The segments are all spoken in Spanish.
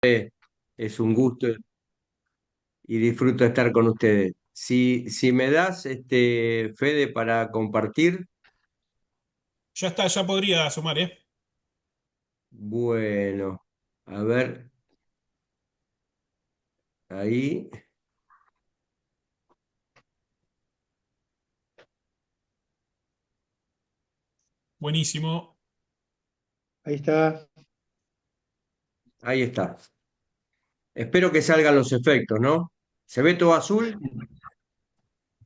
Es un gusto y disfruto estar con ustedes. Si me das, Fede, para compartir, Ya está, ya podría sumar, ¿eh? bueno, a ver, ahí, Buenísimo. Ahí está. ahí está. Espero que salgan los efectos, ¿no? ¿Se ve todo azul?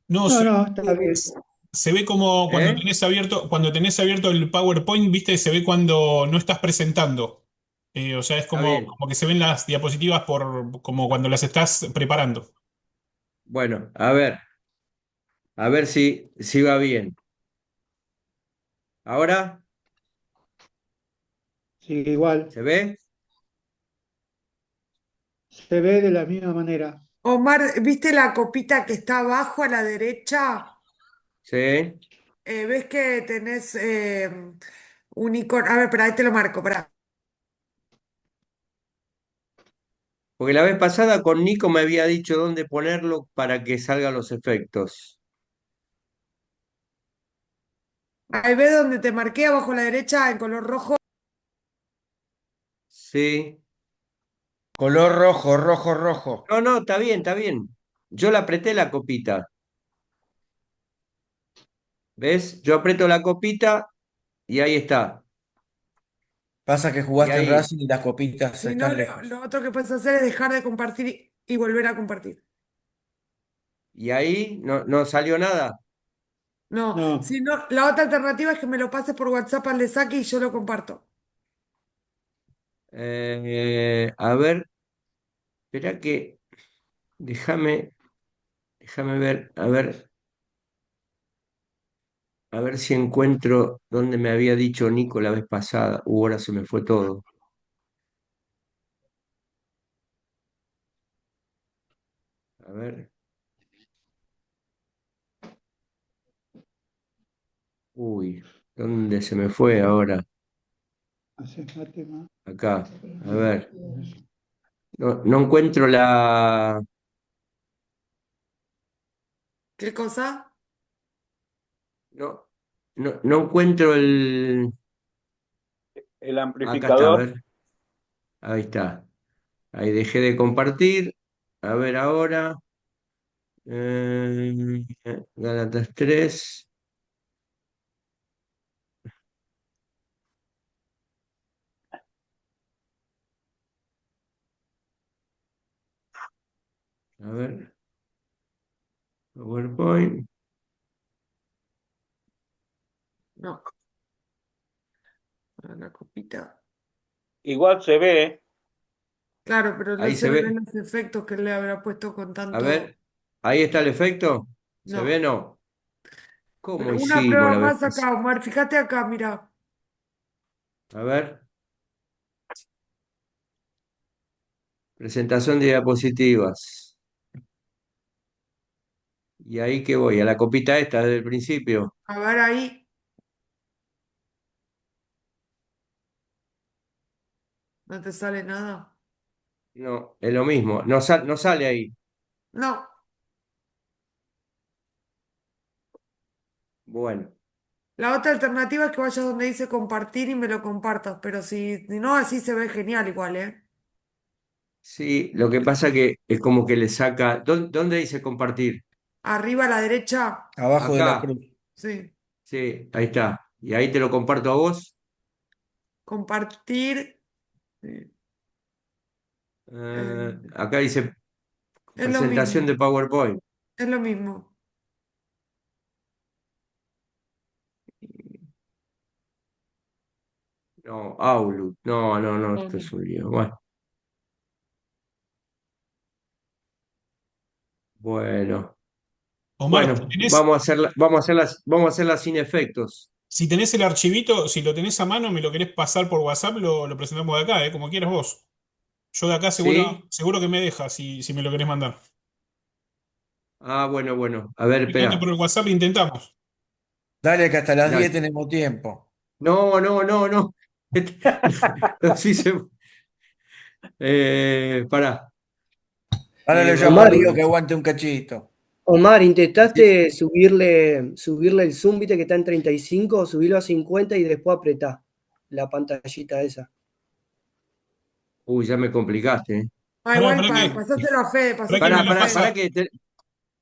No, No, no, está bien. se ve como ¿Eh? cuando tenés abierto el PowerPoint, ¿viste? Se ve cuando no estás presentando. O sea, es Está bien. como que se ven las diapositivas como cuando las estás preparando. Bueno, a ver si va bien. ¿Ahora? Sigue igual. ¿Se ve? Se ve de la misma manera. Omar, ¿viste la copita que está abajo a la derecha? Sí. ¿Ves que tenés un icono? A ver, para ahí te lo marco, para. Porque la vez pasada con Nico me había dicho dónde ponerlo para que salgan los efectos. Ahí ves donde te marqué abajo a la derecha en color rojo. Sí. Color rojo, rojo, rojo. No, no, está bien, está bien. Yo la apreté la copita. ¿Ves? Yo aprieto la copita y ahí está. Pasa que Y jugaste en ahí, Racing y las copitas Si no, están lo, lejos. lo otro que puedes hacer es dejar de compartir y volver a compartir. y ahí no salió nada. No, No, si no, la otra alternativa es que me lo pases por WhatsApp al de Saki y yo lo comparto. A ver, espera que, déjame, déjame ver, a ver si encuentro dónde me había dicho Nico la vez pasada. Ahora se me fue todo. A ver, uy, ¿dónde se me fue ahora? hace mate más. Acá, a ver. No encuentro ¿Qué cosa? no, no encuentro El acá está, a amplificador. ver, ahí está. Ahí dejé de compartir. A ver ahora. Eh, Gálatas 3. A ver, PowerPoint. No, la copita. Igual se ve. Claro, pero no Ahí se se le ven ve. los efectos que le habrá puesto con A tanto. ver, ahí está el efecto. ¿Se ve? No. No. ¿Cómo Pero una hicimos prueba la vez más pasada? acá, Omar. Fíjate acá, mira. A ver, presentación de diapositivas. ¿Y ahí qué voy? A la copita esta desde el principio. A ver ahí. No te sale nada. No, es lo mismo. No sale ahí. No. Bueno. La otra alternativa es que vayas donde dice compartir y me lo compartas. Pero si no, así se ve genial igual, ¿eh? Sí, lo que pasa que es como que le saca. ¿Dónde dice compartir? Arriba a la derecha. Abajo de la Acá. cruz. Sí. Sí, ahí está. Y ahí te lo comparto a vos. Compartir. Sí. Eh, Acá dice es lo presentación mismo. de PowerPoint. Es lo mismo. No, Outlook. No, No, esto no. es un lío. Bueno, bueno, Omar, bueno, vamos a hacerla sin efectos. si tenés el archivito, si lo tenés a mano, me lo querés pasar por WhatsApp, lo presentamos de acá, como quieras vos. Yo de acá ¿Sí? seguro que me deja si me lo querés mandar. Ah, bueno. A ver, Fíjate por espera. el WhatsApp e intentamos. Dale que hasta las 10 Dale. tenemos tiempo. No. Así se, Pará. Ahora le llamo a Omar, Lío que aguante un cachito. Omar, Sí. ¿intentaste subirle el zoom, viste que está en 35, subirlo a 50 y después apretá la pantallita esa? Uy, ya me complicaste, ¿eh? Ah, Pará, igual pasáselo a Fede, pará que me pasáselo lo a Pará Fede. pasa. que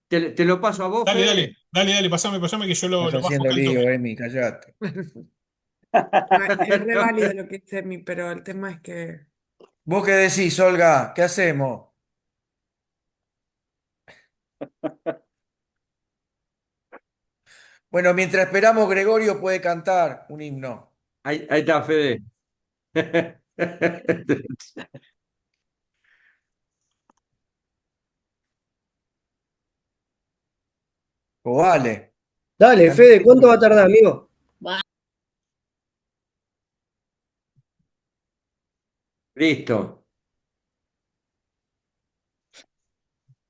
te lo paso a vos, Dale, Fede. dale, pasame que yo Estás lo bajo haciendo acá al toque. lío, Emi, callate. Es re válido lo que dice Emi, pero el tema es que. ¿Vos qué decís, Olga? ¿Qué hacemos? Bueno, mientras esperamos, Gregorio puede cantar un himno. Ahí está, Fede. O vale. Dale, Canta Fede, un ¿cuánto va a himno. tardar, amigo? Listo.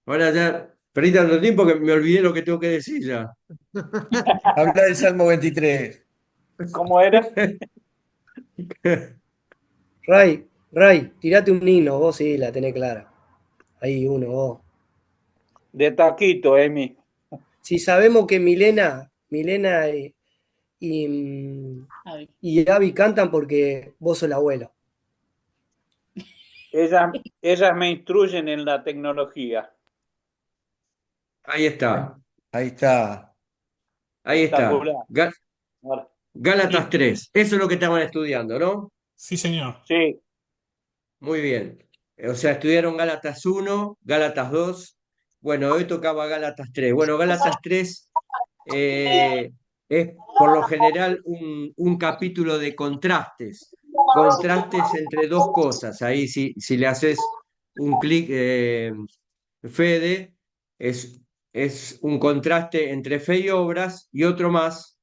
Ahora ya perdí tanto tiempo que me olvidé lo que tengo que decir ya. Habla del Salmo 23. ¿Cómo era? Ray, tirate un himno, vos sí, la tenés clara. Ahí uno, vos. De taquito, Emi. Si sabemos que Milena y Gaby cantan porque vos sos el abuelo. Ellas me instruyen en la tecnología. Ahí está. Ahí está. Ahí está. Espectacular. Ahora, Gálatas Sí, 3. Eso es lo que estaban estudiando, ¿no? sí, señor. sí, Muy bien. O sea, estudiaron Gálatas 1, Gálatas 2. Bueno, hoy tocaba Gálatas 3. Bueno, Gálatas 3 es por lo general un capítulo de contrastes. Contrastes entre dos cosas. Ahí si le haces un clic, Fede, es un contraste entre fe y obras y otro más.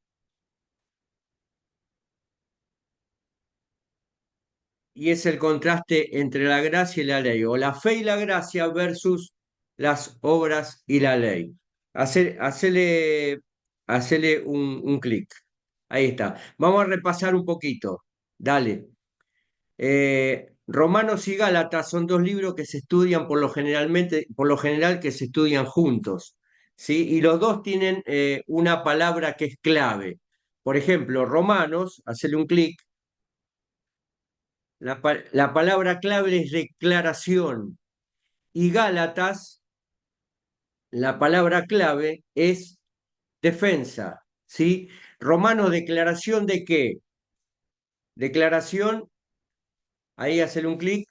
Y es el contraste entre la gracia y la ley, o la fe y la gracia versus las obras y la ley. Hacele un clic. Ahí está. Vamos a repasar un poquito. Dale. Romanos y Gálatas son dos libros que se estudian por lo general que se estudian juntos, ¿sí? Y los dos tienen una palabra que es clave. Por ejemplo, Romanos, hacele un clic. La palabra clave es declaración y Gálatas, la palabra clave es defensa, ¿sí? Romano, declaración de qué? Declaración, ahí hacer un clic,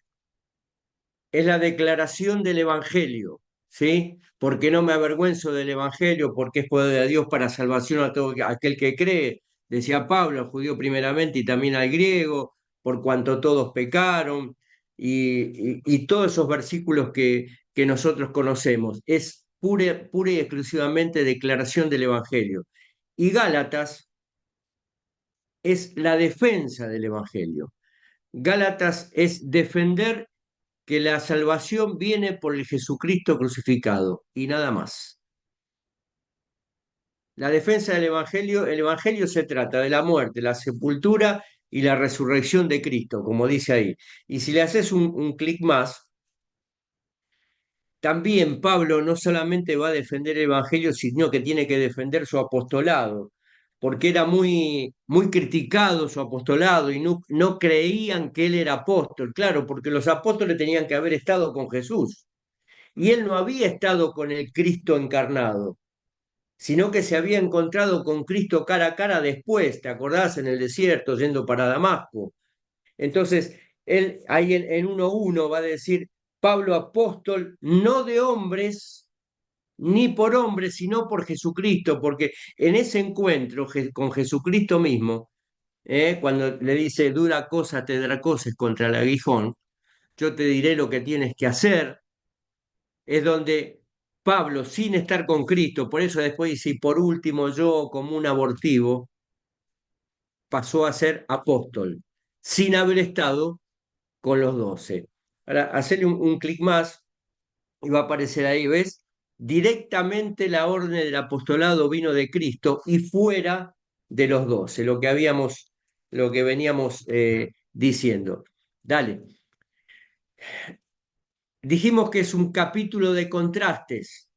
es la declaración del Evangelio, ¿sí? Porque no me avergüenzo del Evangelio, porque es poder de Dios para salvación a todo aquel que cree, decía Pablo, al judío primeramente y también al griego, por cuanto todos pecaron, y todos esos versículos que nosotros conocemos. Es pura y exclusivamente declaración del Evangelio. Y Gálatas es la defensa del Evangelio. Gálatas es defender que la salvación viene por el Jesucristo crucificado y nada más. La defensa del Evangelio, el Evangelio se trata de la muerte, la sepultura y la resurrección de Cristo, como dice ahí. Y si le haces un clic más, también Pablo no solamente va a defender el Evangelio, sino que tiene que defender su apostolado, porque era muy criticado su apostolado y no creían que él era apóstol, claro, porque los apóstoles tenían que haber estado con Jesús. Y él no había estado con el Cristo encarnado, sino que se había encontrado con Cristo cara a cara después, ¿te acordás? En el desierto, yendo para Damasco. Entonces, él ahí en 1:1 va a decir, Pablo apóstol, no de hombres, ni por hombres, sino por Jesucristo, porque en ese encuentro con Jesucristo mismo, cuando le dice, dura cosa te dará cosas contra el aguijón, yo te diré lo que tienes que hacer, es donde Pablo, sin estar con Cristo, por eso después dice, y por último yo como un abortivo, pasó a ser apóstol, sin haber estado con los 12. Ahora, hacerle un clic más y va a aparecer ahí, ¿ves? Directamente la orden del apostolado vino de Cristo y fuera de los 12, lo que veníamos diciendo. Dale. Dijimos que es un capítulo de contrastes.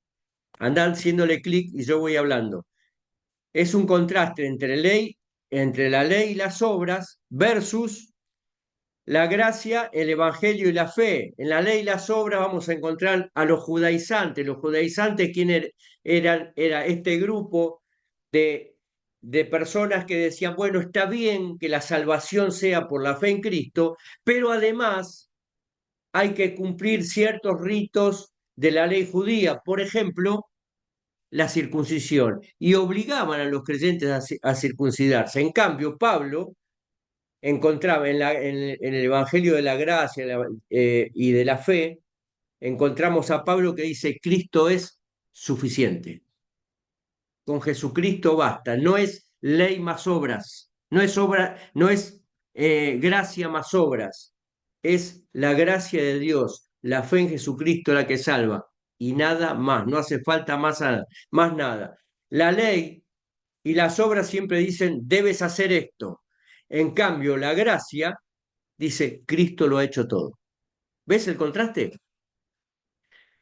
Andad haciéndole clic y yo voy hablando. Es un contraste entre la ley y las obras versus la gracia, el evangelio y la fe. En la ley y las obras vamos a encontrar a los judaizantes. Los judaizantes, era este grupo de personas que decían, bueno, está bien que la salvación sea por la fe en Cristo, pero además hay que cumplir ciertos ritos de la ley judía. Por ejemplo, la circuncisión, y obligaban a los creyentes a circuncidarse. En cambio, Pablo encontraba en el Evangelio de la Gracia y de la Fe, encontramos a Pablo que dice, Cristo es suficiente. Con Jesucristo basta. No es ley más obras, no es gracia más obras, es la gracia de Dios, la fe en Jesucristo la que salva, y nada más, no hace falta más nada. La ley y las obras siempre dicen, debes hacer esto. En cambio, la gracia dice, Cristo lo ha hecho todo. ¿Ves el contraste?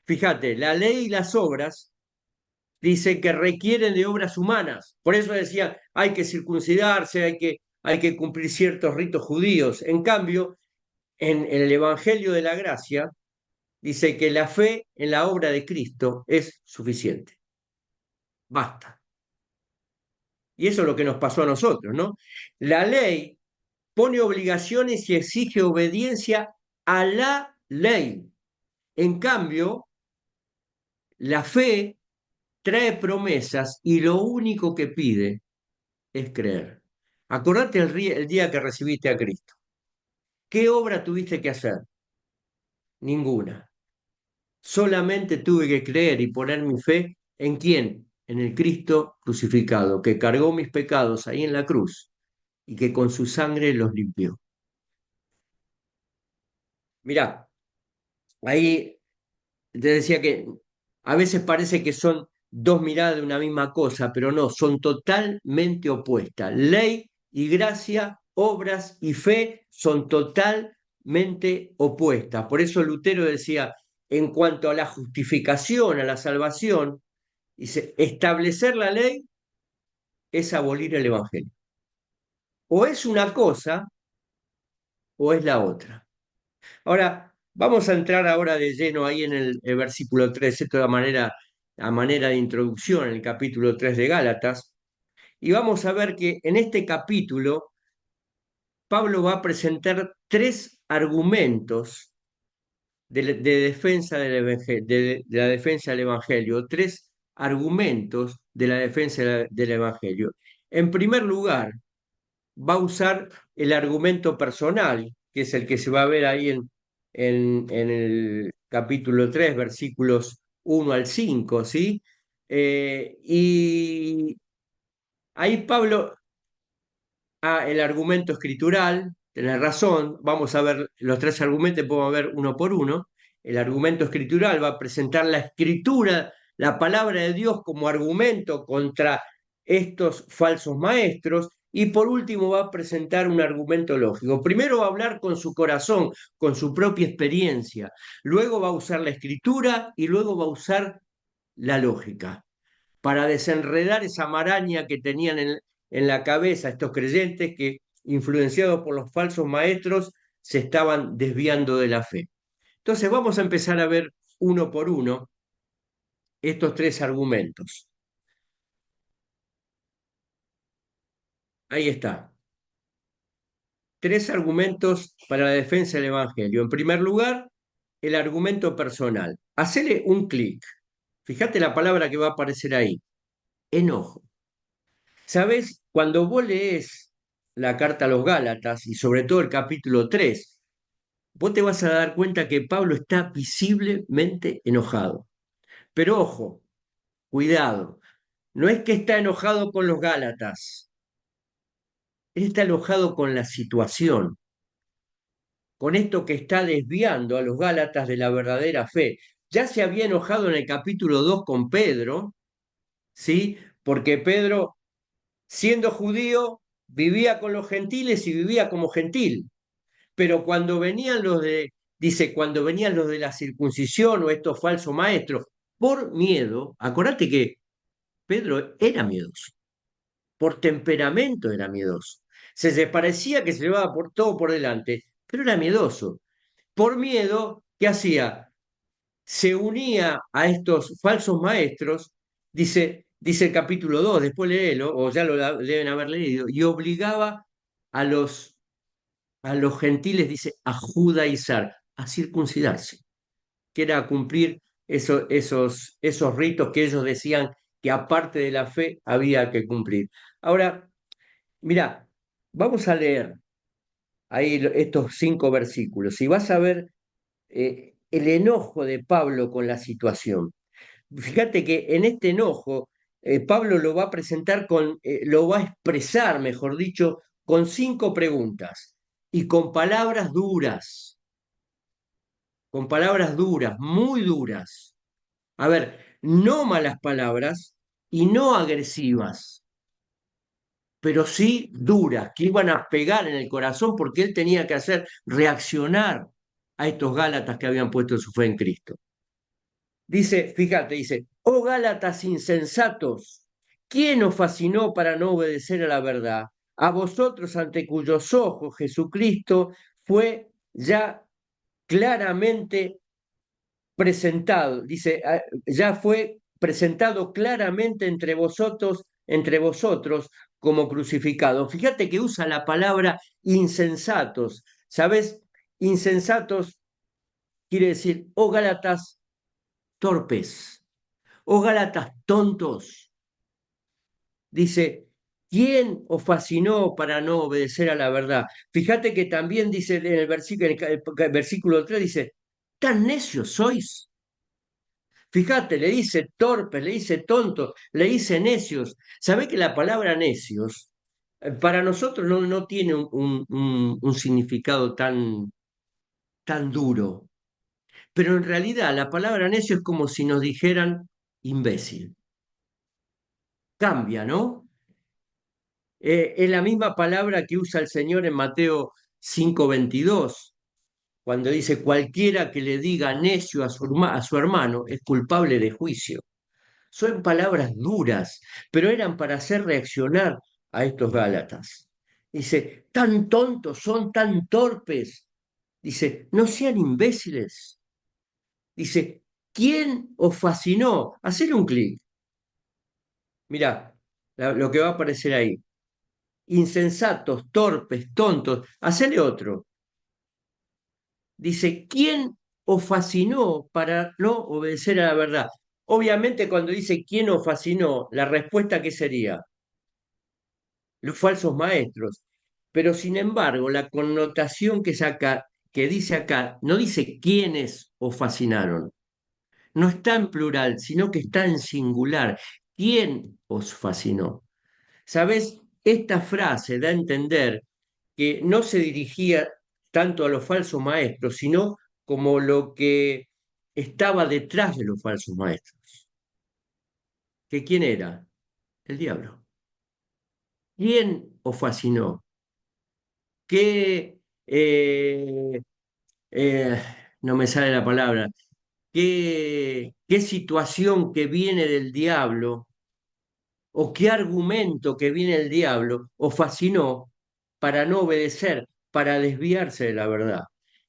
Fíjate, la ley y las obras dicen que requieren de obras humanas. Por eso decía, hay que circuncidarse, hay que cumplir ciertos ritos judíos. En cambio, en el Evangelio de la Gracia, dice que la fe en la obra de Cristo es suficiente. Basta. Y eso es lo que nos pasó a nosotros, ¿no? La ley pone obligaciones y exige obediencia a la ley. En cambio, la fe trae promesas y lo único que pide es creer. Acordate el día que recibiste a Cristo. ¿Qué obra tuviste que hacer? Ninguna. Solamente tuve que creer y poner mi fe ¿en quién? En el Cristo crucificado, que cargó mis pecados ahí en la cruz y que con su sangre los limpió. Mirá, ahí te decía que a veces parece que son dos miradas de una misma cosa, pero no, son totalmente opuestas. Ley y gracia, obras y fe son totalmente opuestas. Por eso Lutero decía, en cuanto a la justificación, a la salvación, dice, establecer la ley es abolir el Evangelio. O es una cosa o es la otra. Ahora, vamos a entrar ahora de lleno ahí en el versículo 3, esto a manera de introducción, en el capítulo 3 de Gálatas, y vamos a ver que en este capítulo Pablo va a presentar tres argumentos de defensa de la defensa del Evangelio, tres argumentos de la defensa del Evangelio. En primer lugar, va a usar el argumento personal, que es el que se va a ver ahí en el capítulo 3, versículos 1 al 5, ¿sí? Y ahí Pablo, el argumento escritural, tenés razón, vamos a ver los tres argumentos, podemos ver uno por uno. El argumento escritural va a presentar la escritura, la palabra de Dios como argumento contra estos falsos maestros. Y por último va a presentar un argumento lógico. Primero va a hablar con su corazón, con su propia experiencia. Luego va a usar la escritura y luego va a usar la lógica para desenredar esa maraña que tenían en la cabeza estos creyentes que, influenciados por los falsos maestros, se estaban desviando de la fe. Entonces vamos a empezar a ver uno por uno estos tres argumentos. Ahí está. Tres argumentos para la defensa del Evangelio. En primer lugar, el argumento personal. Hacele un clic. Fíjate la palabra que va a aparecer ahí. Enojo. ¿Sabes? Cuando vos lees la carta a los Gálatas y sobre todo el capítulo 3, vos te vas a dar cuenta que Pablo está visiblemente enojado. Pero ojo, cuidado, no es que está enojado con los Gálatas, él está enojado con la situación, con esto que está desviando a los Gálatas de la verdadera fe. Ya se había enojado en el capítulo 2 con Pedro, ¿sí? Porque Pedro, siendo judío, vivía con los gentiles y vivía como gentil. Pero cuando venían dice, cuando venían los de la circuncisión o estos falsos maestros, por miedo, acordate que Pedro era miedoso, por temperamento era miedoso. Se parecía que se llevaba por todo por delante, pero era miedoso. Por miedo, ¿qué hacía? Se unía a estos falsos maestros, dice el capítulo 2, después léelo, o ya deben haber leído, y obligaba a los gentiles, dice, a judaizar, a circuncidarse, que era cumplir esos ritos que ellos decían que aparte de la fe había que cumplir. Ahora, mira, vamos a leer ahí estos 5 versículos y vas a ver el enojo de Pablo con la situación. Fíjate que en este enojo, Pablo lo va a presentar lo va a expresar, mejor dicho, con 5 preguntas y con palabras duras, muy duras. A ver, no malas palabras y no agresivas, pero sí duras, que iban a pegar en el corazón porque él tenía que hacer reaccionar a estos Gálatas que habían puesto su fe en Cristo. Dice, fíjate, dice, oh Gálatas insensatos, ¿quién os fascinó para no obedecer a la verdad? A vosotros ante cuyos ojos Jesucristo fue ya claramente presentado, dice, ya fue presentado claramente entre vosotros como crucificado. Fíjate que usa la palabra insensatos, ¿sabes? Insensatos quiere decir, oh Gálatas torpes, oh Gálatas tontos. Dice, ¿quién os fascinó para no obedecer a la verdad? Fíjate que también dice en el versículo 3, dice, ¿tan necios sois? Fíjate, le dice torpes, le dice tontos, le dice necios. ¿Sabe que la palabra necios para nosotros no tiene un significado tan duro? Pero en realidad la palabra necio es como si nos dijeran imbécil. Cambia, ¿no? Es la misma palabra que usa el Señor en Mateo 5:22, cuando dice, cualquiera que le diga necio a su hermano es culpable de juicio. Son palabras duras, pero eran para hacer reaccionar a estos Gálatas. Dice, tan tontos, son tan torpes. Dice, no sean imbéciles. Dice, ¿quién os fascinó? Hacer un clic. Mirá lo que va a aparecer ahí. Insensatos, torpes, tontos. Hacele otro. Dice, ¿quién os fascinó para no obedecer a la verdad? Obviamente cuando dice quién os fascinó, la respuesta ¿qué sería? Los falsos maestros. Pero sin embargo, la connotación que dice acá, no dice quiénes os fascinaron. No está en plural, sino que está en singular. ¿Quién os fascinó? ¿Sabes? Esta frase da a entender que no se dirigía tanto a los falsos maestros, sino como lo que estaba detrás de los falsos maestros. ¿Que quién era? El diablo. ¿Quién os fascinó? ¿Qué, eh, no me sale la palabra, qué situación que viene del diablo o qué argumento que viene del diablo os fascinó para no obedecer, para desviarse de la verdad?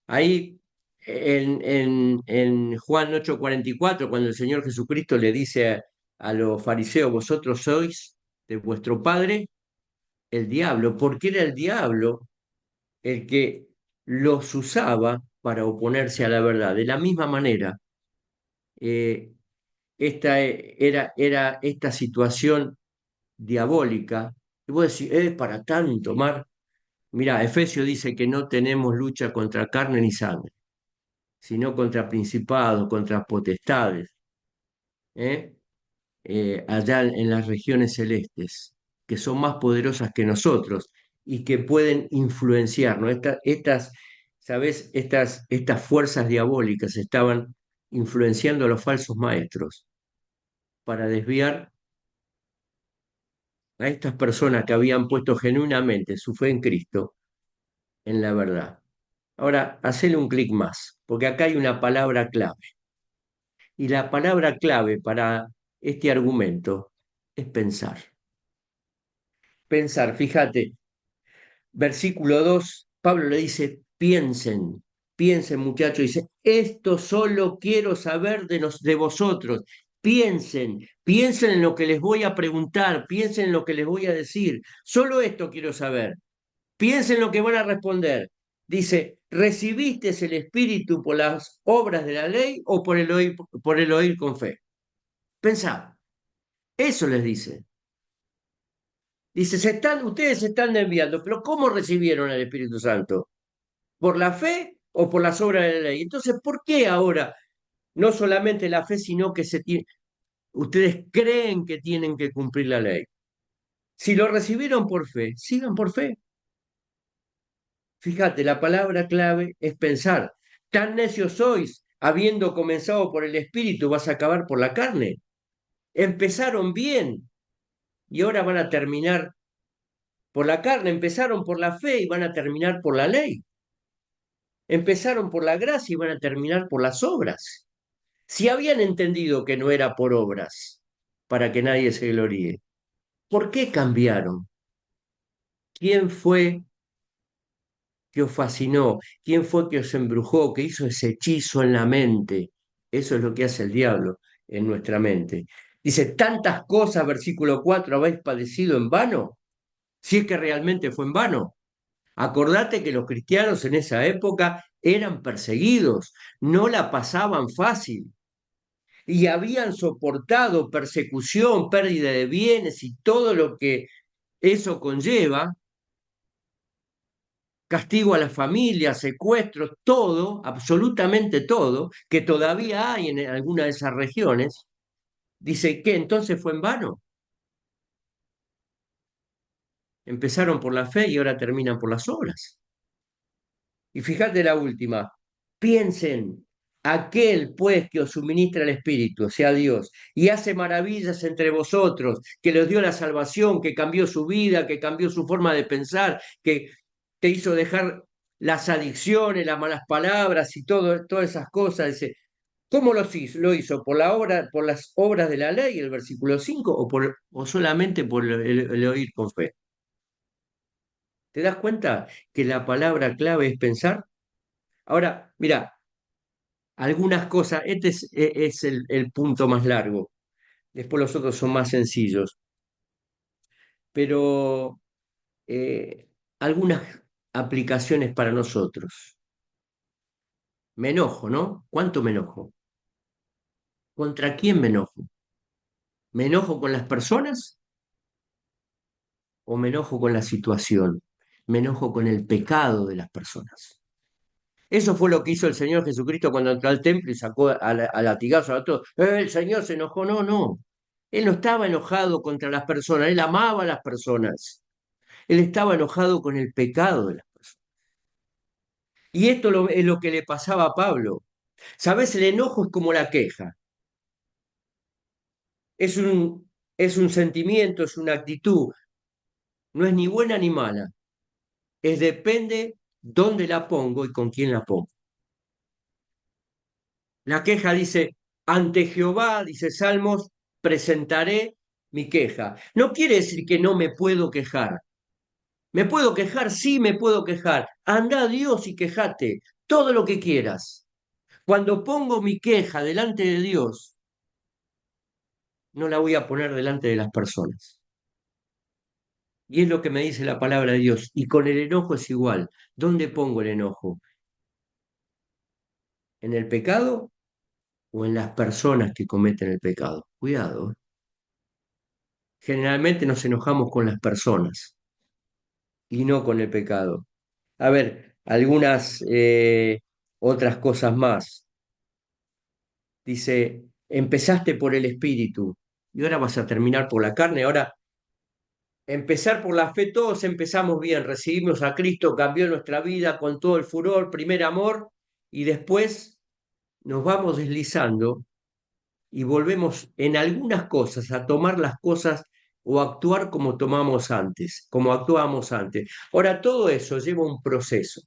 Ahí en Juan 8:44, cuando el Señor Jesucristo le dice a los fariseos, vosotros sois de vuestro padre el diablo, porque era el diablo el que los usaba para oponerse a la verdad. De la misma manera, eh, era esta situación diabólica. Y vos decís, es para tanto, Mar. Mirá, Efesios dice que no tenemos lucha contra carne ni sangre, sino contra principados, contra potestades, ¿eh? Allá en las regiones celestes, que son más poderosas que nosotros y que pueden influenciarnos. ¿Sabes? Estas fuerzas diabólicas estaban influenciando a los falsos maestros para desviar a estas personas que habían puesto genuinamente su fe en Cristo, en la verdad. Ahora, hacele un clic más, porque acá hay una palabra clave. Y la palabra clave para este argumento es pensar. Pensar, fíjate, versículo 2, Pablo le dice, piensen muchachos, dice, esto solo quiero saber de vosotros. Piensen en lo que les voy a preguntar, piensen en lo que les voy a decir. Solo esto quiero saber. Piensen en lo que van a responder. Dice, ¿recibiste el Espíritu por las obras de la ley o por el oír con fe? Pensá, eso les dice. Dice, ustedes se están desviando, pero ¿cómo recibieron el Espíritu Santo? ¿Por la fe o por las obras de la ley? Entonces, ¿por qué ahora no solamente la fe, sino que ustedes creen que tienen que cumplir la ley? Si lo recibieron por fe, sigan por fe. Fíjate, la palabra clave es pensar. Tan necios sois, habiendo comenzado por el Espíritu, vas a acabar por la carne. Empezaron bien y ahora van a terminar por la carne. Empezaron por la fe y van a terminar por la ley. Empezaron por la gracia y van a terminar por las obras. Si habían entendido que no era por obras, para que nadie se gloríe, ¿por qué cambiaron? ¿Quién fue que os fascinó? ¿Quién fue que os embrujó, que hizo ese hechizo en la mente? Eso es lo que hace el diablo en nuestra mente. Dice, tantas cosas, versículo 4, habéis padecido en vano, si es que realmente fue en vano. Acordate que los cristianos en esa época eran perseguidos, no la pasaban fácil y habían soportado persecución, pérdida de bienes y todo lo que eso conlleva, castigo a la familia, secuestros, todo, absolutamente todo, que todavía hay en alguna de esas regiones. Dice que entonces fue en vano. Empezaron por la fe y ahora terminan por las obras. Y fíjate la última, piensen, aquel pues que os suministra el Espíritu, sea Dios, y hace maravillas entre vosotros, que les dio la salvación, que cambió su vida, que cambió su forma de pensar, que te hizo dejar las adicciones, las malas palabras y todas esas cosas. Dice, ¿cómo lo hizo? ¿Por por las obras de la ley, el versículo 5, o solamente por el oír con fe? ¿Te das cuenta que la palabra clave es pensar? Ahora, mira, algunas cosas, este es el punto más largo, después los otros son más sencillos, pero algunas aplicaciones para nosotros. Me enojo, ¿no? ¿Cuánto me enojo? ¿Contra quién me enojo? ¿Me enojo con las personas o me enojo con la situación? Me enojo con el pecado de las personas. Eso fue lo que hizo el Señor Jesucristo cuando entró al templo y sacó a latigazo a todos. El Señor se enojó. No, no. Él no estaba enojado contra las personas, él amaba a las personas. Él estaba enojado con el pecado de las personas. Y esto es lo que le pasaba a Pablo. ¿Sabes? El enojo es como la queja. Es es un sentimiento, es una actitud. No es ni buena ni mala. Es depende dónde la pongo y con quién la pongo. La queja dice, ante Jehová, dice Salmos, presentaré mi queja. No quiere decir que no me puedo quejar. ¿Me puedo quejar? Sí, me puedo quejar. Anda a Dios y quejate todo lo que quieras. Cuando pongo mi queja delante de Dios, no la voy a poner delante de las personas. Y es lo que me dice la palabra de Dios. Y con el enojo es igual. ¿Dónde pongo el enojo? ¿En el pecado o en las personas que cometen el pecado? Cuidado. Generalmente nos enojamos con las personas y no con el pecado. A ver, algunas otras cosas más. Dice, empezaste por el espíritu y ahora vas a terminar por la carne. Ahora, empezar por la fe, todos empezamos bien, recibimos a Cristo, cambió nuestra vida con todo el furor, primer amor, y después nos vamos deslizando y volvemos en algunas cosas a tomar las cosas o actuar como tomamos antes, como actuábamos antes. Ahora, todo eso lleva un proceso.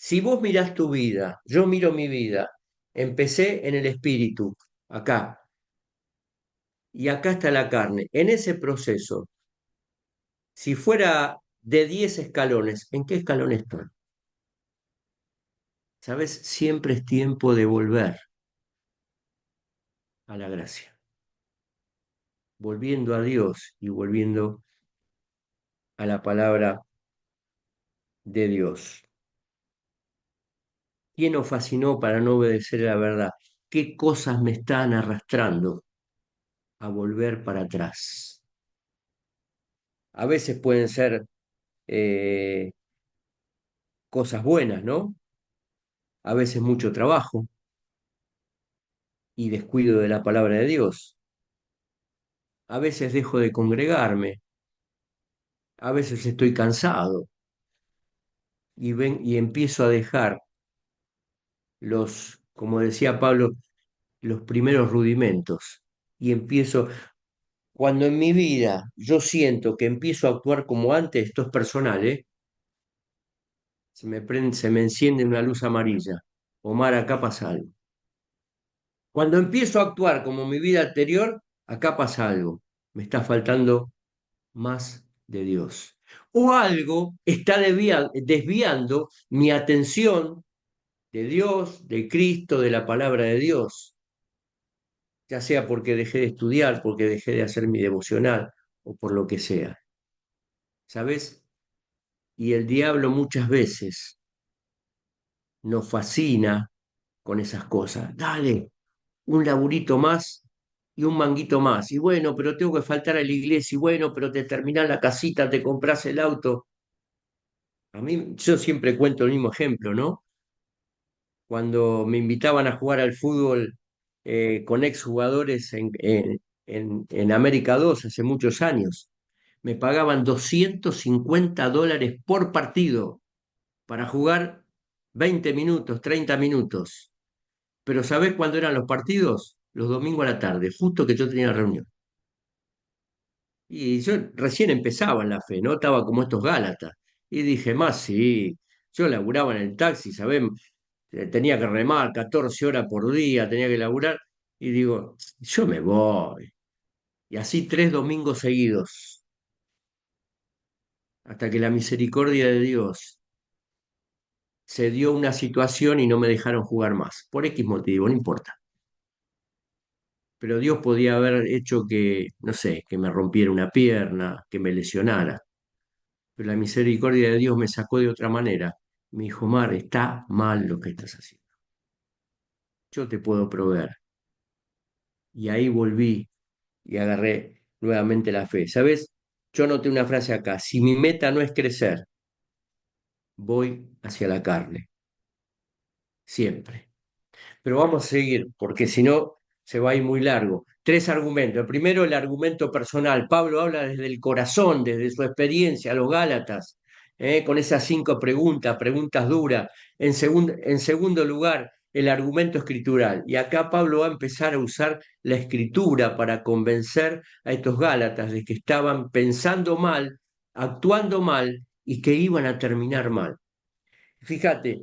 Si vos mirás tu vida, yo miro mi vida, empecé en el espíritu, acá, y acá está la carne. En ese proceso, si fuera de 10 escalones, ¿en qué escalón estoy? ¿Sabes? Siempre es tiempo de volver a la gracia, volviendo a Dios y volviendo a la palabra de Dios. ¿Quién nos fascinó para no obedecer la verdad? ¿Qué cosas me están arrastrando a volver para atrás? A veces pueden ser eh, cosas buenas, ¿no? A veces mucho trabajo y descuido de la palabra de Dios. A veces dejo de congregarme, a veces estoy cansado y empiezo a dejar como decía Pablo, los primeros rudimentos. Y empiezo, cuando en mi vida yo siento que empiezo a actuar como antes, esto es personal, ¿eh? Se me enciende una luz amarilla. Omar, acá pasa algo. Cuando empiezo a actuar como mi vida anterior, acá pasa algo. Me está faltando más de Dios. O algo está desviando mi atención de Dios, de Cristo, de la palabra de Dios. Ya sea porque dejé de estudiar, porque dejé de hacer mi devocional o por lo que sea. ¿Sabes? Y el diablo muchas veces nos fascina con esas cosas. Dale, un laburito más y un manguito más. Y bueno, pero tengo que faltar a la iglesia. Y bueno, pero te terminás la casita, te compras el auto. A mí, yo siempre cuento el mismo ejemplo, ¿no? Cuando me invitaban a jugar al fútbol con exjugadores en América 2 hace muchos años, me pagaban $250 por partido para jugar 20 minutos, 30 minutos. Pero ¿sabés cuándo eran los partidos? Los domingos a la tarde, justo que yo tenía la reunión. Y yo recién empezaba en la fe, ¿no? Estaba como estos Gálatas. Y dije, más sí, yo laburaba en el taxi, ¿sabés? Tenía que remar 14 horas por día, tenía que laburar. Y digo, yo me voy. Y así 3 domingos seguidos, hasta que la misericordia de Dios se dio una situación y no me dejaron jugar más. Por X motivo, no importa. Pero Dios podía haber hecho que, no sé, que me rompiera una pierna, que me lesionara. Pero la misericordia de Dios me sacó de otra manera. Me dijo, Mar, está mal lo que estás haciendo. Yo te puedo proveer. Y ahí volví y agarré nuevamente la fe. ¿Sabes? Yo anoté una frase acá. Si mi meta no es crecer, voy hacia la carne. Siempre. Pero vamos a seguir, porque si no, se va a ir muy largo. 3 argumentos. El primero, el argumento personal. Pablo habla desde el corazón, desde su experiencia, a los Gálatas, con esas 5 preguntas, preguntas duras. En segundo lugar, el argumento escritural. Y acá Pablo va a empezar a usar la escritura para convencer a estos Gálatas de que estaban pensando mal, actuando mal y que iban a terminar mal. Fíjate,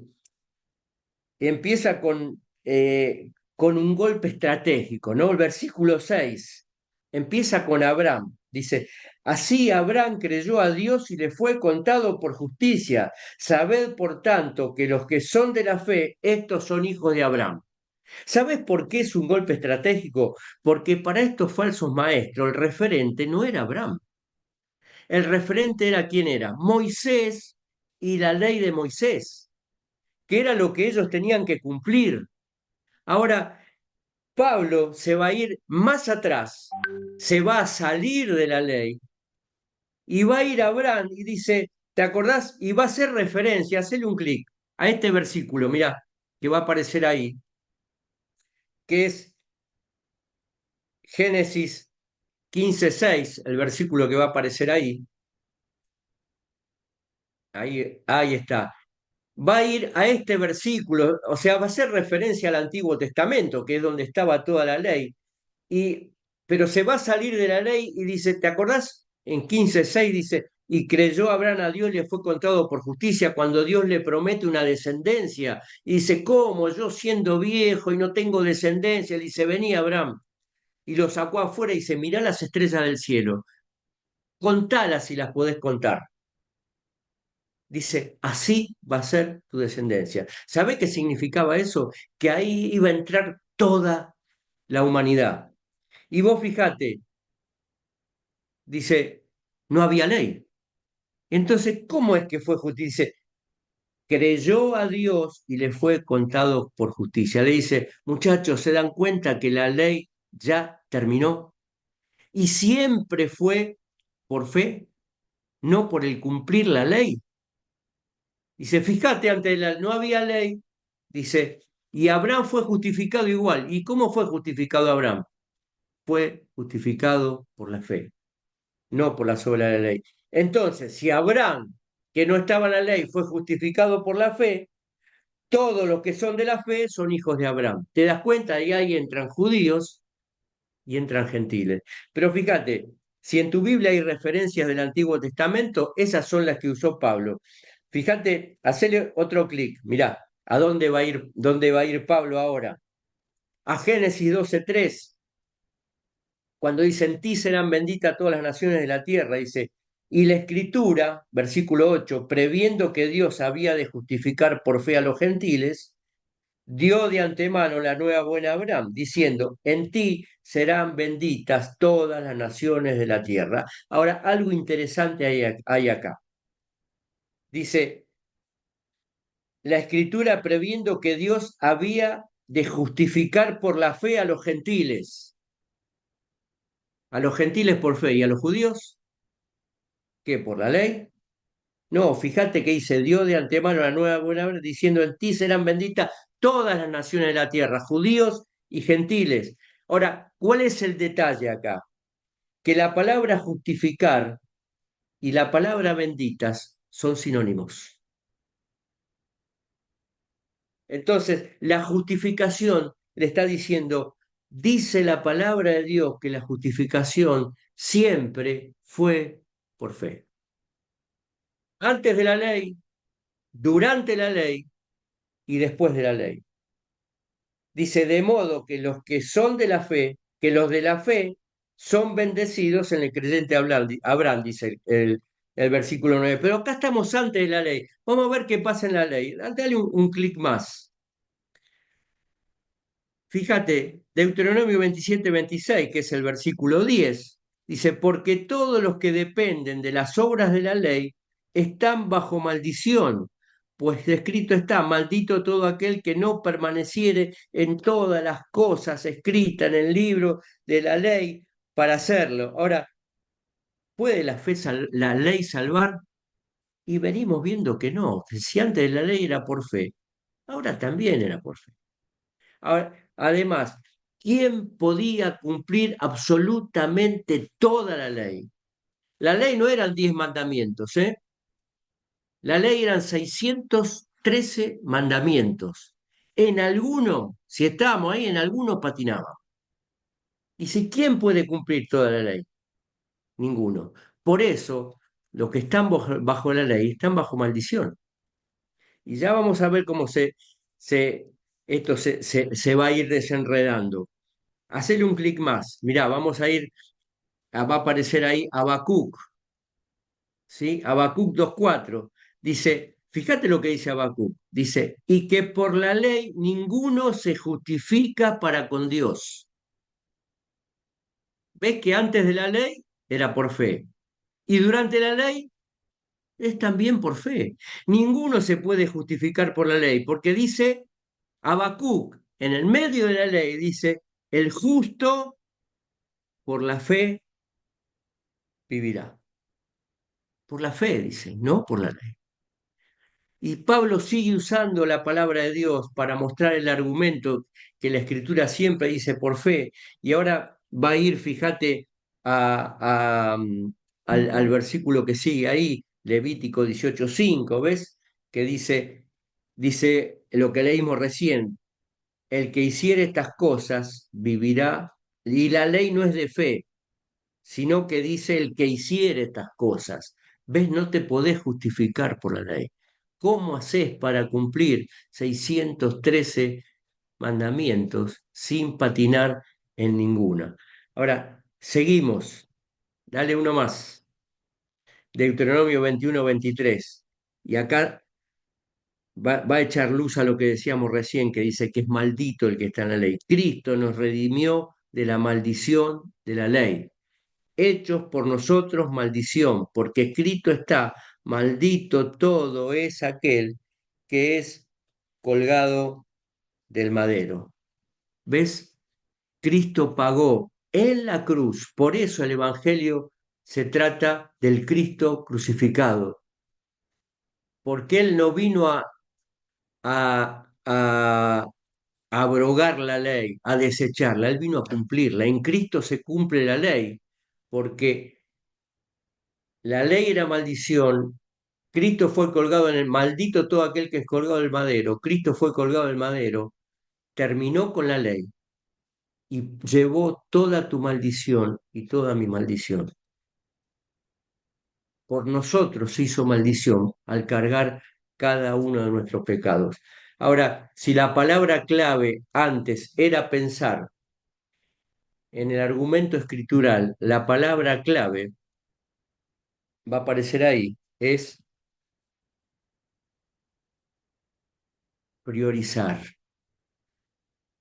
empieza con un golpe estratégico, ¿no? El versículo 6 empieza con Abraham. Dice, así Abraham creyó a Dios y le fue contado por justicia. Sabed, por tanto, que los que son de la fe, estos son hijos de Abraham. ¿Sabes por qué es un golpe estratégico? Porque para estos falsos maestros el referente no era Abraham. El referente era quién era, Moisés y la ley de Moisés, que era lo que ellos tenían que cumplir. Ahora, Pablo se va a ir más atrás, se va a salir de la ley y va a ir a Abraham y dice, ¿te acordás? Y va a hacer referencia, hacerle un clic a este versículo, mirá, que va a aparecer ahí, que es Génesis 15:6, el versículo que va a aparecer ahí. Ahí está. Va a ir a este versículo, o sea, va a hacer referencia al Antiguo Testamento, que es donde estaba toda la ley. Pero se va a salir de la ley y dice, ¿te acordás? En 15:6 dice, y creyó Abraham a Dios y le fue contado por justicia cuando Dios le promete una descendencia. Y dice, ¿cómo? Yo siendo viejo y no tengo descendencia. Dice, vení Abraham. Y lo sacó afuera y dice, mirá las estrellas del cielo, contalas si las podés contar. Dice, así va a ser tu descendencia. ¿Sabés qué significaba eso? Que ahí iba a entrar toda la humanidad. Y vos fijate, dice, no había ley. Entonces, ¿cómo es que fue justicia? Dice, creyó a Dios y le fue contado por justicia. Le dice, muchachos, ¿se dan cuenta que la ley ya terminó? Y siempre fue por fe, no por el cumplir la ley. Dice, fíjate, no había ley, dice, y Abraham fue justificado igual. ¿Y cómo fue justificado Abraham? Fue justificado por la fe, no por la obras de la ley. Entonces, si Abraham, que no estaba en la ley, fue justificado por la fe, todos los que son de la fe son hijos de Abraham. ¿Te das cuenta? Y ahí entran judíos y entran gentiles. Pero fíjate, si en tu Biblia hay referencias del Antiguo Testamento, esas son las que usó Pablo. Fíjate, hacele otro clic, mirá, dónde va a ir Pablo ahora? A Génesis 12:3, cuando dice, en ti serán benditas todas las naciones de la tierra, dice, y la Escritura, versículo 8, previendo que Dios había de justificar por fe a los gentiles, dio de antemano la nueva buena a Abraham, diciendo, en ti serán benditas todas las naciones de la tierra. Ahora, algo interesante hay acá. Dice, la Escritura previendo que Dios había de justificar por la fe a los gentiles. A los gentiles por fe y a los judíos, ¿qué? ¿Por la ley? No, fíjate que dice, dio de antemano la nueva buena obra, diciendo, en ti serán benditas todas las naciones de la tierra, judíos y gentiles. Ahora, ¿cuál es el detalle acá? Que la palabra justificar y la palabra benditas son sinónimos. Entonces, la justificación le está diciendo, dice la palabra de Dios que la justificación siempre fue por fe. Antes de la ley, durante la ley y después de la ley. Dice, de modo que los que son de la fe, que los de la fe son bendecidos en el creyente Abraham, dice el versículo 9. Pero acá estamos antes de la ley. Vamos a ver qué pasa en la ley. Dale un clic más. Fíjate, Deuteronomio 27:26, que es el versículo 10, dice, porque todos los que dependen de las obras de la ley están bajo maldición, pues escrito está, maldito todo aquel que no permaneciere en todas las cosas escritas en el libro de la ley para hacerlo. Ahora, ¿puede la ley salvar? Y venimos viendo que no, que si antes de la ley era por fe, ahora también era por fe. Ahora, además, ¿quién podía cumplir absolutamente toda la ley? La ley no eran 10 mandamientos, ¿eh? La ley eran 613 mandamientos. En alguno, si estábamos ahí, en alguno patinaba. Dice, ¿quién puede cumplir toda la ley? Ninguno. Por eso, los que están bajo la ley están bajo maldición. Y ya vamos a ver cómo esto se va a ir desenredando. Hacele un clic más. Mirá, vamos a ir, va a aparecer ahí Habacuc, ¿sí? Habacuc 2:4. Dice, fíjate lo que dice Habacuc. Dice, y que por la ley ninguno se justifica para con Dios. ¿Ves que antes de la ley era por fe? Y durante la ley es también por fe. Ninguno se puede justificar por la ley, porque dice Habacuc, en el medio de la ley, dice, el justo por la fe vivirá. Por la fe, dice, no por la ley. Y Pablo sigue usando la palabra de Dios para mostrar el argumento que la Escritura siempre dice por fe. Y ahora va a ir, fíjate, al versículo que sigue ahí, Levítico 18:5, ¿ves? Que dice lo que leímos recién, el que hiciere estas cosas vivirá, y la ley no es de fe, sino que dice el que hiciere estas cosas ¿Ves? No te podés justificar por la ley. ¿Cómo haces para cumplir 613 mandamientos sin patinar en ninguna? Ahora, seguimos. Dale uno más. Deuteronomio 21-23. Y acá va a echar luz a lo que decíamos recién, que dice que es maldito el que está en la ley. Cristo nos redimió de la maldición de la ley. Hechos por nosotros maldición, porque escrito está, maldito todo es aquel que es colgado del madero. ¿Ves? Cristo pagó en la cruz, por eso el Evangelio se trata del Cristo crucificado, porque Él no vino a abrogar la ley, a desecharla, Él vino a cumplirla. En Cristo se cumple la ley, porque la ley era maldición. Cristo fue colgado en el maldito todo aquel que es colgado del madero. Cristo fue colgado del madero, terminó con la ley y llevó toda tu maldición y toda mi maldición. Por nosotros hizo maldición al cargar cada uno de nuestros pecados. Ahora, si la palabra clave antes era pensar en el argumento escritural, la palabra clave va a aparecer ahí, es priorizar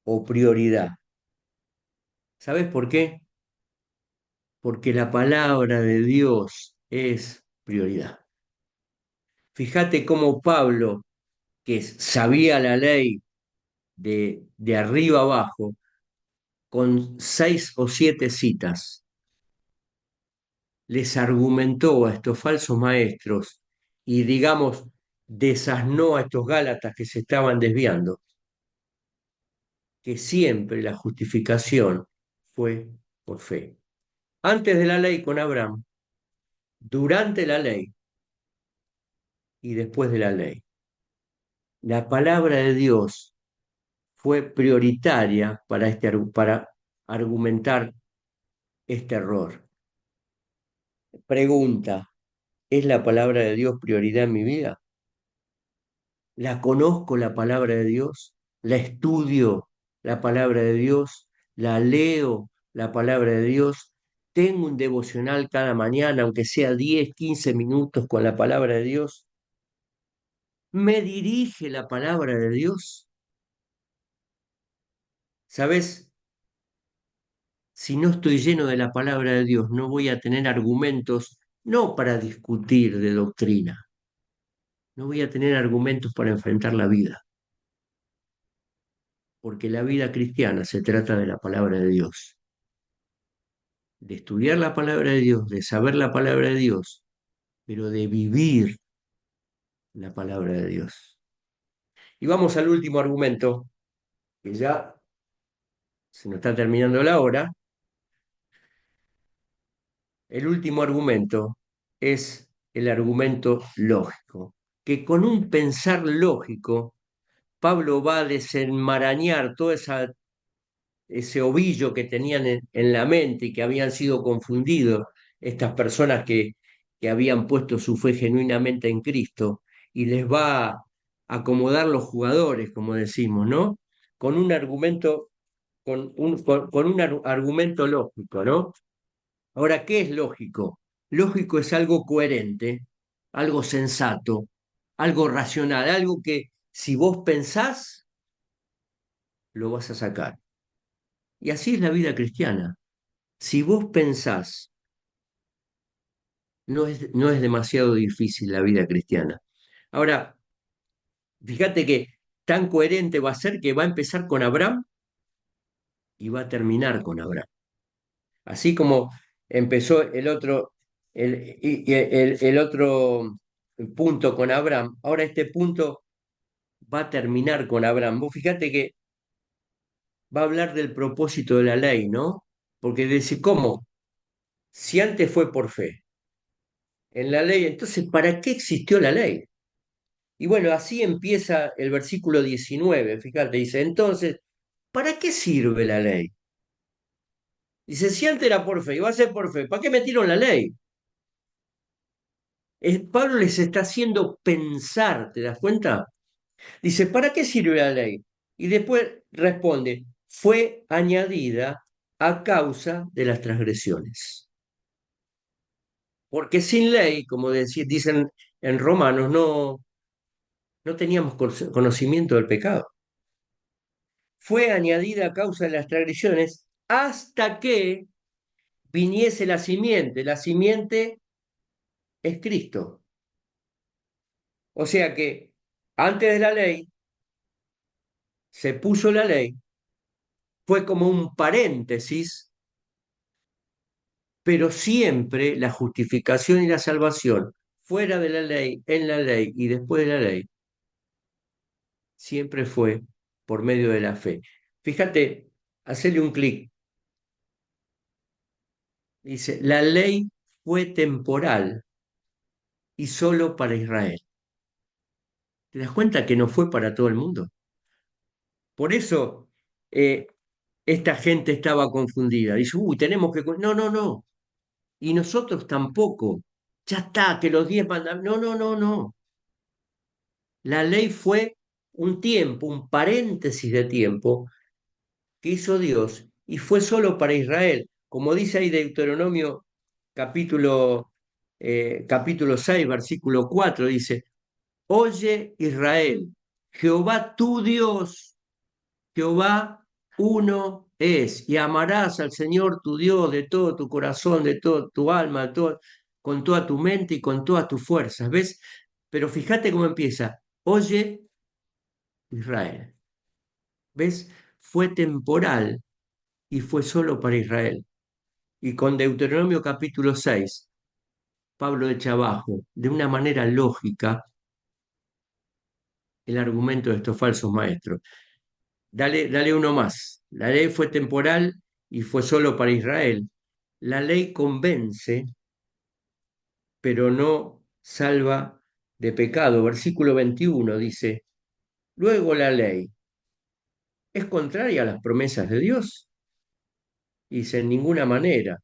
o prioridad. ¿Sabes por qué? Porque la palabra de Dios es prioridad. Fíjate cómo Pablo, que sabía la ley de arriba abajo, con 6 o 7 citas, les argumentó a estos falsos maestros y, digamos, desasnó a estos gálatas que se estaban desviando, que siempre la justificación fue por fe. Antes de la ley con Abraham, durante la ley y después de la ley. La palabra de Dios fue prioritaria para argumentar este error. Pregunta, ¿es la palabra de Dios prioridad en mi vida? ¿La conozco la palabra de Dios? ¿La estudio la palabra de Dios? ¿La leo la palabra de Dios? ¿Tengo un devocional cada mañana, aunque sea 10, 15 minutos con la palabra de Dios? ¿Me dirige la palabra de Dios? ¿Sabes? Si no estoy lleno de la palabra de Dios, no voy a tener argumentos, no para discutir de doctrina, no voy a tener argumentos para enfrentar la vida, porque la vida cristiana se trata de la palabra de Dios, de estudiar la palabra de Dios, de saber la palabra de Dios, pero de vivir la palabra de Dios. Y vamos al último argumento, que ya se nos está terminando la hora. El último argumento es el argumento lógico, que con un pensar lógico, Pablo va a desenmarañar todo ese ovillo que tenían en la mente y que habían sido confundidos estas personas que habían puesto su fe genuinamente en Cristo, y les va a acomodar los jugadores, como decimos, ¿no? Con un argumento, con un argumento lógico, ¿no? Ahora, ¿qué es lógico? Lógico es algo coherente, algo sensato, algo racional, algo que si vos pensás, lo vas a sacar. Y así es la vida cristiana. Si vos pensás, no es demasiado difícil la vida cristiana. Ahora, fíjate que tan coherente va a ser que va a empezar con Abraham y va a terminar con Abraham. Así como empezó el otro punto con Abraham, ahora este punto va a terminar con Abraham. Vos fíjate que va a hablar del propósito de la ley, ¿no? Porque dice, ¿cómo? Si antes fue por fe en la ley, entonces, ¿para qué existió la ley? Y bueno, así empieza el versículo 19, fíjate, dice, entonces, ¿para qué sirve la ley? Dice, si antes era por fe y va a ser por fe, ¿para qué metieron la ley? Pablo les está haciendo pensar, ¿te das cuenta? Dice, ¿para qué sirve la ley? Y después responde, fue añadida a causa de las transgresiones. Porque sin ley, como dicen en Romanos, no teníamos conocimiento del pecado. Fue añadida a causa de las transgresiones hasta que viniese la simiente. La simiente es Cristo. O sea que antes de la ley se puso la ley, fue como un paréntesis, pero siempre la justificación y la salvación fuera de la ley, en la ley y después de la ley, siempre fue por medio de la fe. Fíjate, hacerle un clic. Dice, la ley fue temporal y solo para Israel. ¿Te das cuenta que no fue para todo el mundo? Por eso eh, esta gente estaba confundida. Dice, uy, tenemos que... No, no, no. Y nosotros tampoco. Ya está, que los 10 mandamientos... No, no, no, no. La ley fue un tiempo, un paréntesis de tiempo que hizo Dios y fue solo para Israel. Como dice ahí Deuteronomio capítulo, capítulo 6, versículo 4, dice, oye Israel, Jehová tu Dios, Jehová uno es, y amarás al Señor tu Dios de todo tu corazón, de toda tu alma, con toda tu mente y con todas tus fuerzas. ¿Ves? Pero fíjate cómo empieza. Oye Israel. ¿Ves? Fue temporal y fue solo para Israel. Y con Deuteronomio capítulo 6, Pablo echa abajo, de una manera lógica, el argumento de estos falsos maestros. Dale uno más. La ley fue temporal y fue solo para Israel. La ley convence, pero no salva de pecado. Versículo 21 dice, luego la ley es contraria a las promesas de Dios. Dice, en ninguna manera,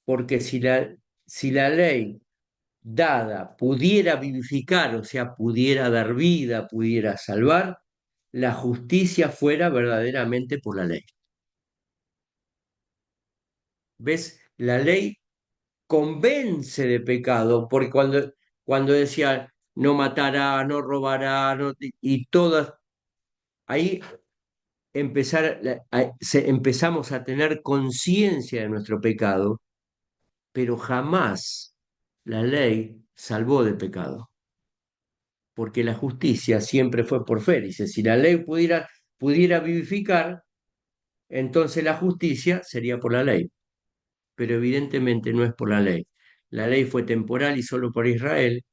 porque si la ley dada pudiera vivificar, o sea, pudiera dar vida, pudiera salvar, la justicia fuera verdaderamente por la ley. ¿Ves? La ley convence de pecado, porque cuando decía no matará, no robará, y todas, ahí empezamos a tener conciencia de nuestro pecado, pero jamás la ley salvó de pecado, porque la justicia siempre fue por fe. Dice, si la ley pudiera vivificar, entonces la justicia sería por la ley, pero evidentemente no es por la ley. La ley fue temporal y solo por Israel.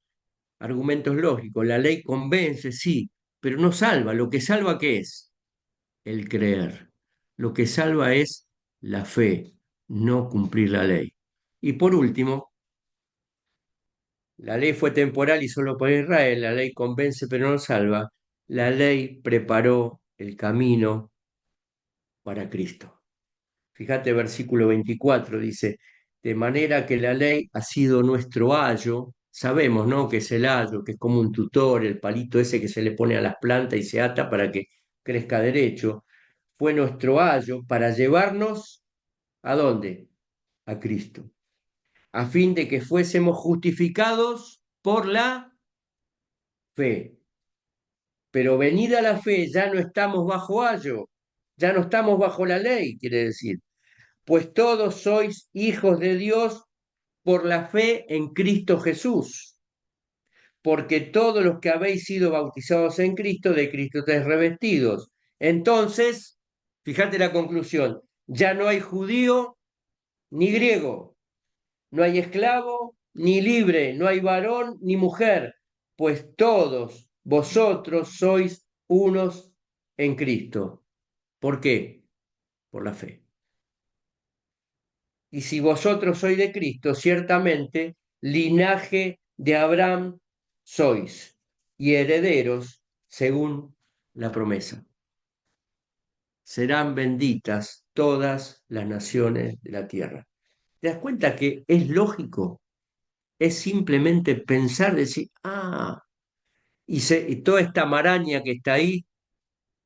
Argumentos lógicos, la ley convence, sí, pero no salva. Lo que salva, ¿qué es? El creer. Lo que salva es la fe, no cumplir la ley. Y por último, la ley fue temporal y solo para Israel, la ley convence pero no salva. La ley preparó el camino para Cristo. Fíjate, versículo 24 dice, de manera que la ley ha sido nuestro ayo. Sabemos, ¿no? Que es el ayo, que es como un tutor, el palito ese que se le pone a las plantas y se ata para que crezca derecho. Fue nuestro ayo para llevarnos ¿a dónde? A Cristo, a fin de que fuésemos justificados por la fe. Pero venida la fe, ya no estamos bajo ayo, ya no estamos bajo la ley, quiere decir, pues todos sois hijos de Dios por la fe en Cristo Jesús, porque todos los que habéis sido bautizados en Cristo, de Cristo estáis revestidos. Entonces, fíjate la conclusión, ya no hay judío ni griego, no hay esclavo ni libre, no hay varón ni mujer, pues todos vosotros sois unos en Cristo. ¿Por qué? Por la fe. Y si vosotros sois de Cristo, ciertamente linaje de Abraham sois y herederos según la promesa. Serán benditas todas las naciones de la tierra. ¿Te das cuenta que es lógico? Es simplemente pensar, decir, y toda esta maraña que está ahí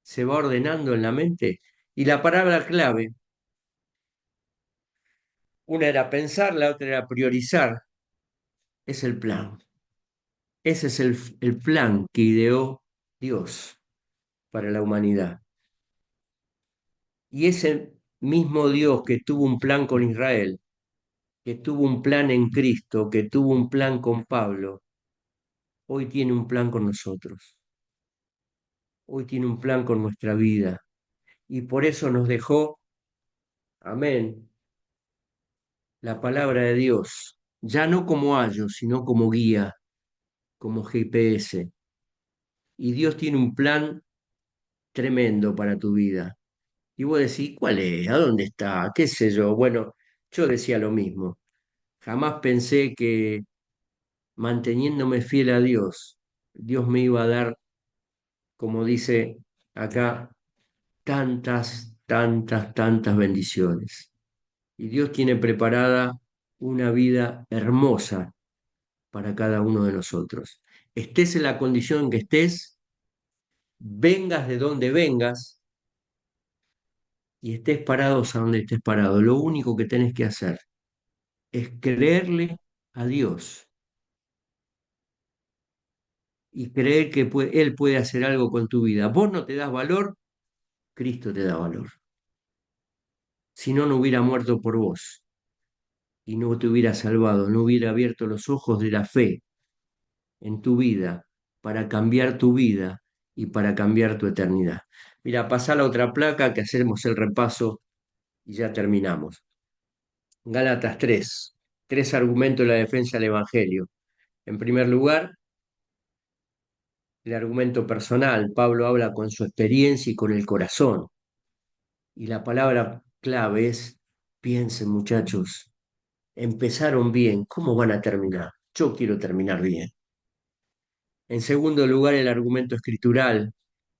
se va ordenando en la mente. Y la palabra clave, una era pensar, la otra era priorizar, es el plan. Ese es el plan que ideó Dios para la humanidad. Y ese mismo Dios que tuvo un plan con Israel, que tuvo un plan en Cristo, que tuvo un plan con Pablo, hoy tiene un plan con nosotros. Hoy tiene un plan con nuestra vida. Y por eso nos dejó, amén, la palabra de Dios, ya no como ayo, sino como guía, como GPS. Y Dios tiene un plan tremendo para tu vida. Y vos decís, ¿cuál es? ¿A dónde está? ¿Qué sé yo? Bueno, yo decía lo mismo. Jamás pensé que manteniéndome fiel a Dios, Dios me iba a dar, como dice acá, tantas, tantas, tantas bendiciones. Y Dios tiene preparada una vida hermosa para cada uno de nosotros. Estés en la condición en que estés, vengas de donde vengas y estés parados a donde estés parado. Lo único que tenés que hacer es creerle a Dios y creer que Él puede hacer algo con tu vida. Vos no te das valor, Cristo te da valor. Si no, no hubiera muerto por vos y no te hubiera salvado, no hubiera abierto los ojos de la fe en tu vida para cambiar tu vida y para cambiar tu eternidad. Mira, pasá a la otra placa que hacemos el repaso y ya terminamos. Gálatas 3, tres argumentos de la defensa del Evangelio. En primer lugar, el argumento personal. Pablo habla con su experiencia y con el corazón. Y la palabra clave es, piensen muchachos, empezaron bien, ¿cómo van a terminar? Yo quiero terminar bien. En segundo lugar, el argumento escritural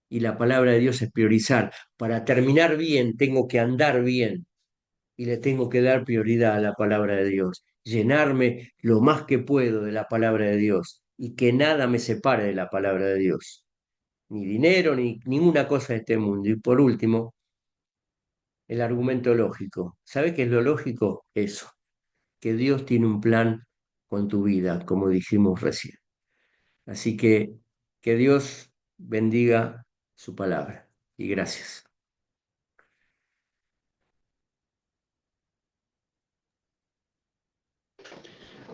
y la palabra de Dios es priorizar. Para terminar bien, tengo que andar bien y le tengo que dar prioridad a la palabra de Dios. Llenarme lo más que puedo de la palabra de Dios y que nada me separe de la palabra de Dios. Ni dinero, ni ninguna cosa de este mundo. Y por último, el argumento lógico. ¿Sabe qué es lo lógico? Eso, que Dios tiene un plan con tu vida, como dijimos recién. Así que Dios bendiga su palabra. Y gracias.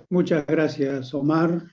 Muchas gracias, Omar.